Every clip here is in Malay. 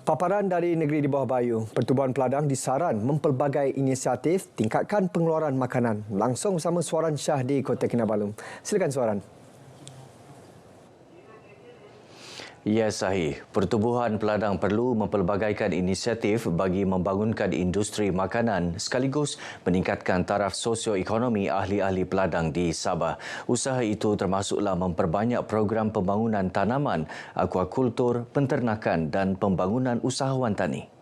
Paparan dari negeri di bawah Bayu, Pertubuhan Peladang disaran mempelbagai inisiatif tingkatkan pengeluaran makanan. Langsung bersama Suaran Syah di Kota Kinabalu. Silakan Suaran. Ya, sahih. Pertubuhan Peladang perlu mempelbagaikan inisiatif bagi membangunkan industri makanan sekaligus meningkatkan taraf sosioekonomi ahli-ahli peladang di Sabah. Usaha itu termasuklah memperbanyak program pembangunan tanaman, akuakultur, penternakan dan pembangunan usahawan tani.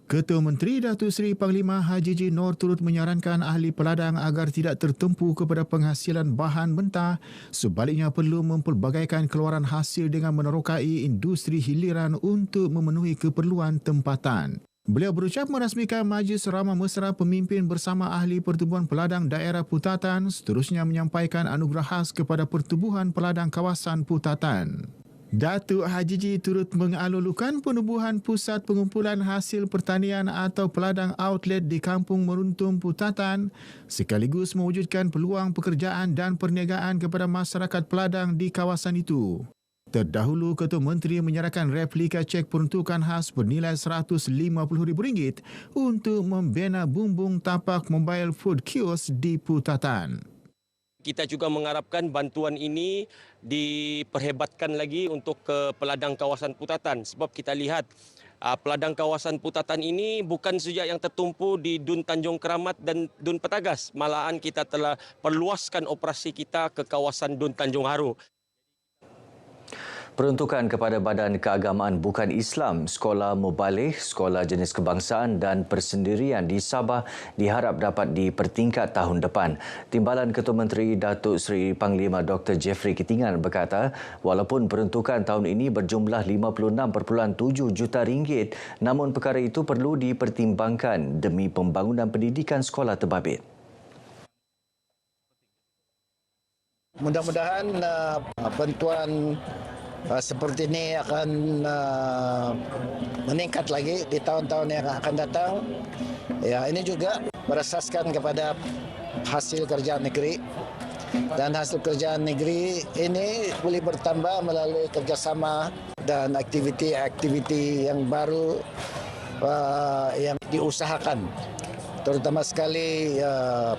Ketua Menteri Datuk Seri Panglima Haji G. Noor turut menyarankan ahli peladang agar tidak tertumpu kepada penghasilan bahan mentah, sebaliknya perlu mempelbagaikan keluaran hasil dengan menerokai industri hiliran untuk memenuhi keperluan tempatan. Beliau berucap merasmikan Majlis Ramah Mesra Pemimpin bersama ahli Pertubuhan Peladang Daerah Putatan, seterusnya menyampaikan anugerah khas kepada Pertubuhan Peladang Kawasan Putatan. Datuk Haji G turut mengalulukan penubuhan pusat pengumpulan hasil pertanian atau peladang outlet di Kampung Meruntum Putatan sekaligus mewujudkan peluang pekerjaan dan perniagaan kepada masyarakat peladang di kawasan itu. Terdahulu, Ketua Menteri menyerahkan replika cek peruntukan khas bernilai RM150,000 untuk membina bumbung tapak mobile food kiosk di Putatan. Kita juga mengharapkan bantuan ini diperhebatkan lagi untuk ke peladang kawasan Putatan. Sebab kita lihat peladang kawasan Putatan ini bukan saja yang tertumpu di Dun Tanjung Keramat dan Dun Petagas. Malahan kita telah perluaskan operasi kita ke kawasan Dun Tanjung Haru. Peruntukan kepada Badan Keagamaan Bukan Islam, Sekolah Muballigh, Sekolah Jenis Kebangsaan dan Persendirian di Sabah diharap dapat dipertingkat tahun depan. Timbalan Ketua Menteri Datuk Seri Panglima Dr. Jeffrey Kitingan berkata, walaupun peruntukan tahun ini berjumlah RM56.7 juta, namun perkara itu perlu dipertimbangkan demi pembangunan pendidikan sekolah terbabit. Mudah-mudahan bantuan seperti ini akan meningkat lagi di tahun-tahun yang akan datang. Ya, ini juga berasaskan kepada hasil kerjaan negeri. Dan hasil kerjaan negeri ini boleh bertambah melalui kerjasama dan aktiviti-aktiviti yang baru yang diusahakan. Terutama sekali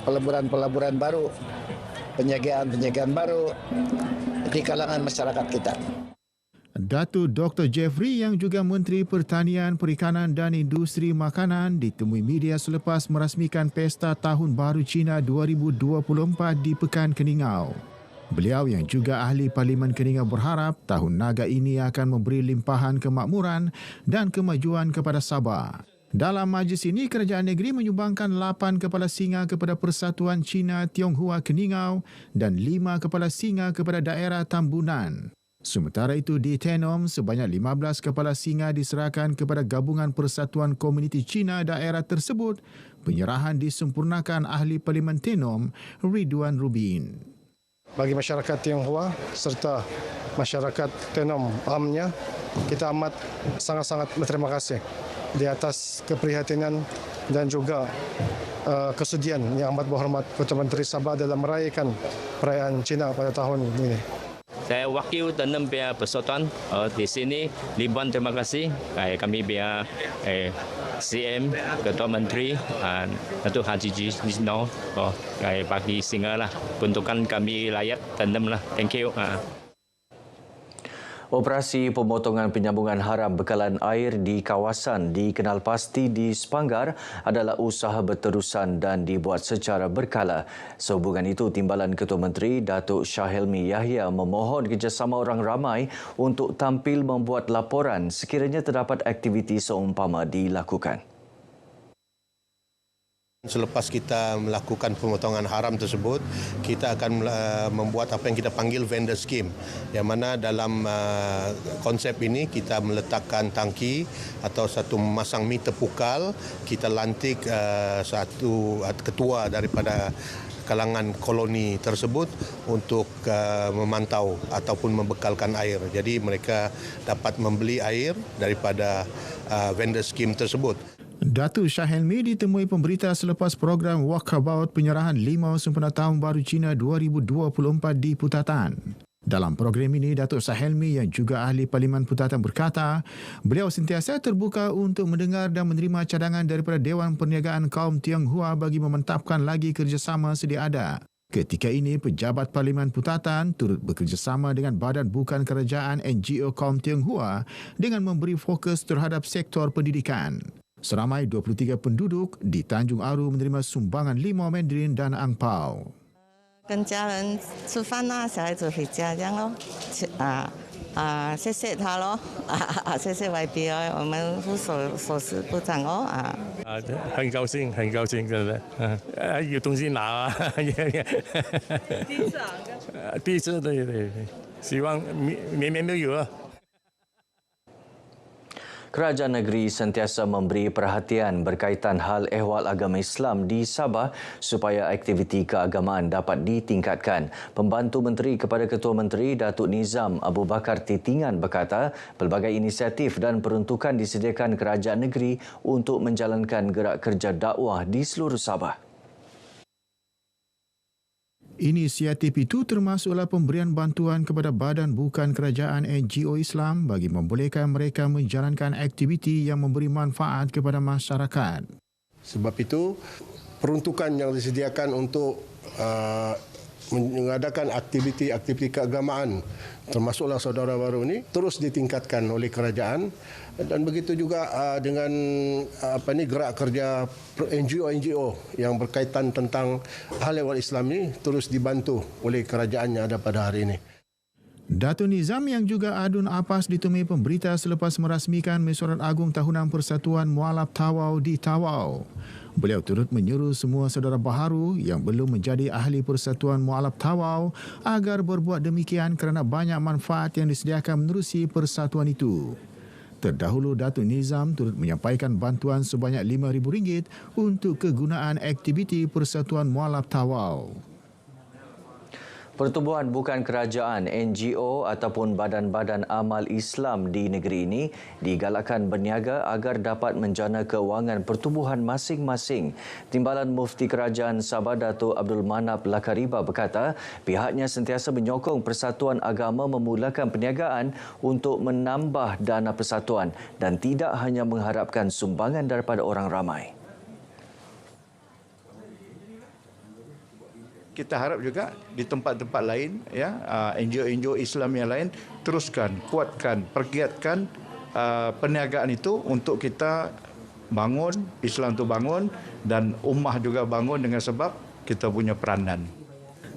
pelaburan-pelaburan baru, penjagaan-penjagaan baru di kalangan masyarakat kita. Datuk Dr. Jeffrey yang juga Menteri Pertanian, Perikanan dan Industri Makanan ditemui media selepas merasmikan Pesta Tahun Baru Cina 2024 di Pekan Keningau. Beliau yang juga ahli Parlimen Keningau berharap Tahun Naga ini akan memberi limpahan kemakmuran dan kemajuan kepada Sabah. Dalam majlis ini, kerajaan negeri menyumbangkan 8 kepala singa kepada Persatuan Cina Tionghoa Keningau dan 5 kepala singa kepada daerah Tambunan. Sementara itu, di Tenom, sebanyak 15 kepala singa diserahkan kepada Gabungan Persatuan Komuniti Cina daerah tersebut. Penyerahan disempurnakan ahli Parlimen Tenom, Ridwan Rubin. Bagi masyarakat Tionghoa serta masyarakat Tenom amnya, kita amat sangat-sangat berterima kasih di atas keprihatinan dan juga kesediaan yang amat berhormat Ketua Menteri Sabah dalam merayakan perayaan Cina pada tahun ini. Saya wakil Tenom pihak persatuan di sini. Ribuan terima kasih kami pihak CM, Ketua Menteri Datuk Haji G. Noor bagi singa lah. Peruntukan kami rakyat Tenom lah. Thank you. Operasi pemotongan penyambungan haram bekalan air di kawasan dikenal pasti di Sepanggar adalah usaha berterusan dan dibuat secara berkala. Sehubungan itu, Timbalan Ketua Menteri Datuk Syahelmi Yahya memohon kerjasama orang ramai untuk tampil membuat laporan sekiranya terdapat aktiviti seumpama dilakukan. Selepas kita melakukan pemotongan haram tersebut, kita akan membuat apa yang kita panggil vendor scheme, yang mana dalam konsep ini kita meletakkan tangki atau satu memasang meter pukal, kita lantik satu ketua daripada kalangan koloni tersebut untuk memantau ataupun membekalkan air. Jadi mereka dapat membeli air daripada vendor scheme tersebut. Datuk Syahelmi ditemui pemberita selepas program Walkabout penyerahan 5 sempena Tahun Baru Cina 2024 di Putatan. Dalam program ini, Datuk Sahelmi yang juga ahli Parlimen Putatan berkata, beliau sentiasa terbuka untuk mendengar dan menerima cadangan daripada Dewan Perniagaan Kaum Tionghoa bagi memantapkan lagi kerjasama sedia ada. Ketika ini, pejabat Parlimen Putatan turut bekerjasama dengan Badan Bukan Kerajaan NGO Kaum Tionghoa dengan memberi fokus terhadap sektor pendidikan. Seramai 23 penduduk di Tanjung Aru menerima sumbangan limau Mandarin dan angpau. 跟家人吃饭呐，小孩子回家这样咯，谢谢他咯，谢谢 YB 哦，我们副首部长哦很高兴，很高兴，真的，有东西拿啊，第一次，对，希望绵绵都有啊。 Kerajaan negeri sentiasa memberi perhatian berkaitan hal ehwal agama Islam di Sabah supaya aktiviti keagamaan dapat ditingkatkan. Pembantu Menteri kepada Ketua Menteri Datuk Nizam Abu Bakar Titingan berkata pelbagai inisiatif dan peruntukan disediakan kerajaan negeri untuk menjalankan gerak kerja dakwah di seluruh Sabah. Inisiatif itu termasuklah pemberian bantuan kepada Badan Bukan Kerajaan NGO Islam bagi membolehkan mereka menjalankan aktiviti yang memberi manfaat kepada masyarakat. Sebab itu, peruntukan yang disediakan untuk mengadakan aktiviti-aktiviti keagamaan, termasuklah saudara baru ini, terus ditingkatkan oleh kerajaan. Dan begitu juga dengan gerak kerja NGO yang berkaitan tentang hal ehwal Islam ini terus dibantu oleh kerajaan yang ada pada hari ini. Datuk Nizam yang juga adun apas ditemui pemberita selepas merasmikan Mesyuarat Agung Tahunan Persatuan Mualaf Tawau di Tawau. Beliau turut menyuruh semua saudara baharu yang belum menjadi ahli Persatuan Mualaf Tawau agar berbuat demikian kerana banyak manfaat yang disediakan menerusi persatuan itu. Terdahulu, Datuk Nizam turut menyampaikan bantuan sebanyak RM5,000 untuk kegunaan aktiviti Persatuan Mualaf Tawau. Pertubuhan bukan kerajaan, NGO ataupun badan-badan amal Islam di negeri ini digalakkan berniaga agar dapat menjana kewangan pertubuhan masing-masing. Timbalan Mufti Kerajaan Sabah Datuk Abdul Manap Lakariba berkata pihaknya sentiasa menyokong persatuan agama memulakan perniagaan untuk menambah dana persatuan dan tidak hanya mengharapkan sumbangan daripada orang ramai. Kita harap juga di tempat-tempat lain, NGO-NGO Islam yang lain teruskan, kuatkan, pergiatkan perniagaan itu untuk kita bangun, Islam itu bangun dan ummah juga bangun dengan sebab kita punya peranan.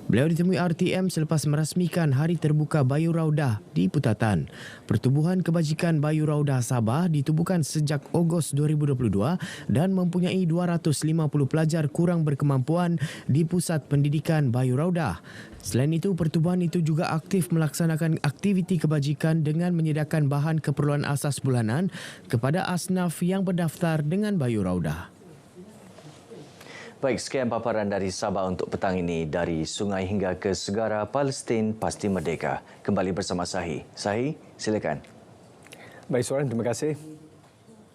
Beliau ditemui RTM selepas merasmikan Hari Terbuka Bayu Raudah di Putatan. Pertubuhan Kebajikan Bayu Raudah Sabah ditubuhkan sejak Ogos 2022 dan mempunyai 250 pelajar kurang berkemampuan di Pusat Pendidikan Bayu Raudah. Selain itu, pertubuhan itu juga aktif melaksanakan aktiviti kebajikan dengan menyediakan bahan keperluan asas bulanan kepada asnaf yang berdaftar dengan Bayu Raudah. Baik, sekian paparan dari Sabah untuk petang ini. Dari sungai hingga ke segara, Palestin pasti merdeka. Kembali bersama Sahi. Sahi, silakan. Baik, Soran, terima kasih.